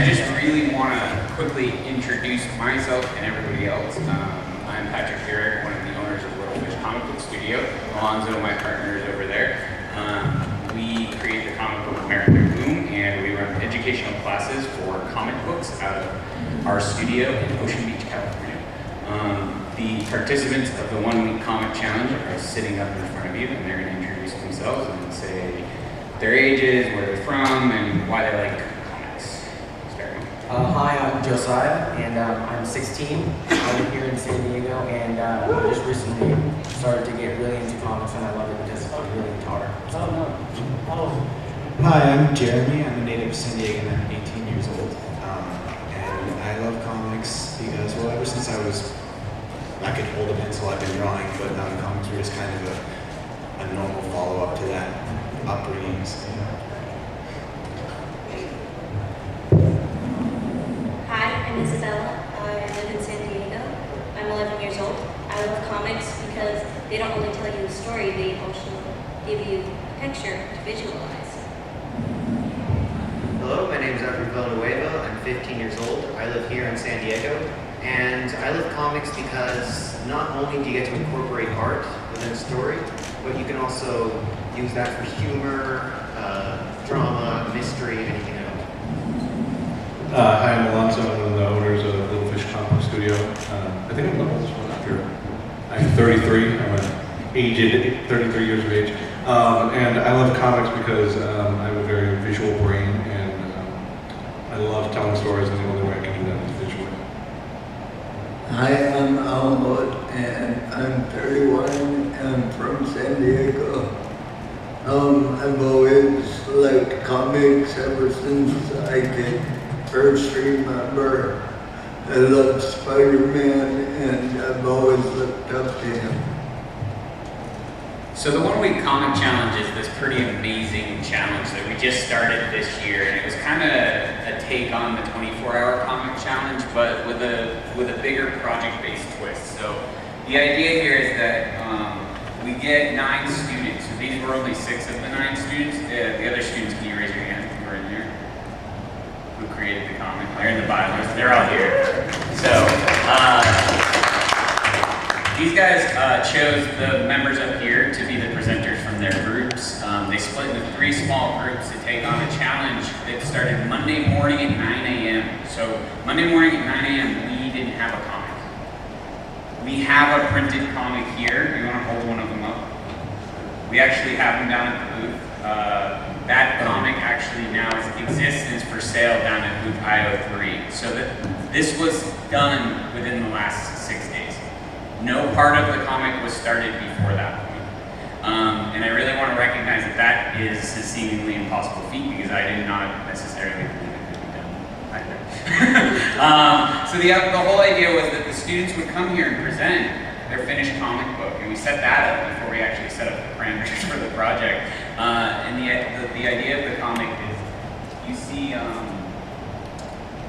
just really want to quickly introduce myself and everybody else. I'm Patrick Yurick, one of the owners of Little Fish Comic Book Studio. Alonso, my partner, is over there. We create the comic book Marathon Boom, and we run educational classes for comic books out of our studio in Ocean Beach, California. The participants of the 1 week comic challenge are sitting up in front of you, and they're going to introduce themselves and say their ages, where they're from, and why they like comics. Hi, I'm Josiah, and I'm 16. I live here in San Diego, and I just recently started to get really into comics, and I love it because it's really guitar. Hi, I'm Jeremy. I'm a native of San Diego, and I'm 18 years old. And I love comics because, well, ever since I could hold a pencil, I've been drawing, but comics were just kind of a normal follow-up to that upbringing. So, Hi, I'm Isabella. I live in San Diego. I'm 11 years old. I love comics because they don't only tell you a story, they also give you a picture to visualize. Hello, my name is Alfred Villanueva. I'm 15 years old. I live here in San Diego. And I love comics because not only do you get to incorporate art within a story, but you can also use that for humor, drama, mystery, anything else. Hi, I'm Alonso. I'm one of the owners of Little Fish Comic Book Studio. I think I'm the oldest one up here. I'm 33. I'm an aged 33 years of age. And I love comics because I have a very visual brain, and I love telling stories, and the only way I can do that is visually. Hi, I'm Alonso, and I'm 31, and I'm from San Diego. I've always liked comics ever since I could first remember. I love Spider-Man, and I've always looked up to him. So the 1 week comic challenge is this pretty amazing challenge that we just started this year, and it was kind of a take on the 24-hour comic challenge, but with a bigger project-based twist. So the idea here is that we get 9 students. So these were only 6 of the 9 students. The other students, can you raise your hand who are in here? Who created the comic? They're in the bylaws. They're all here. So. These guys chose the members up here to be the presenters from their groups. They split into 3 small groups to take on a challenge that started Monday morning at 9 a.m. So Monday morning at 9 a.m. we didn't have a comic. We have a printed comic here. You want to hold one of them up? We actually have them down at the booth. That comic actually now exists and is for sale down at booth IO3. So this was done within the last 6 days. No part of the comic was started before that point. And I really want to recognize that is a seemingly impossible feat because I did not necessarily believe it could be done either. So the whole idea was that the students would come here and present their finished comic book, and we set that up before we actually set up the parameters for the project. And the idea of the comic is you see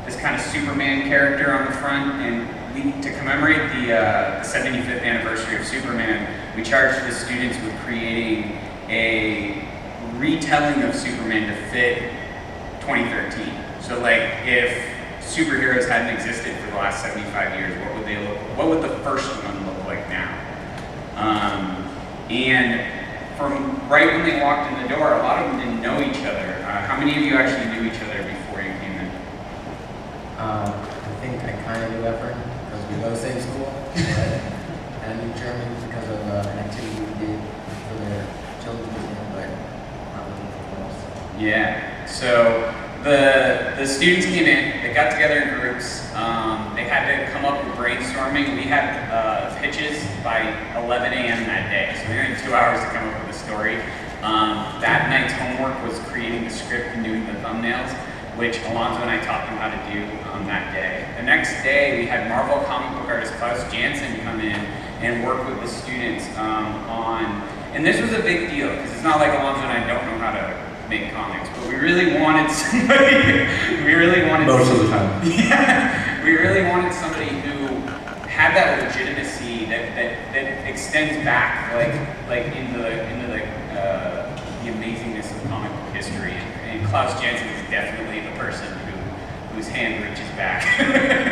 this kind of Superman character on the front, and to commemorate the 75th anniversary of Superman, we charged the students with creating a retelling of Superman to fit 2013. So like if superheroes hadn't existed for the last 75 years, what would they look? What would the first one look like now? And from right when they walked in the door, a lot of them didn't know each other. How many of you actually knew each other before you came in? I think I kind of knew Efren because we go to the same school. And I knew Jeremy because of an activity we did for their children's museum, but not really anything else. Yeah. So the students came in. They got together in groups. They had to come up with brainstorming. We had pitches by 11 a.m. that day, so we had 2 hours to come up with a story. That night's homework was creating the script and doing the thumbnails, which Alonso and I taught them how to do that day. The next day, we had Marvel comic book artist Klaus Jansen come in and work with the students and this was a big deal, because it's not like Alonso and I don't know how to make comics, but we really wanted somebody, Most of the time. Yeah, we really wanted somebody who had that legitimacy that extends back like into the amazingness of comic book history. And Klaus Jansen is definitely the person who whose hand reaches back.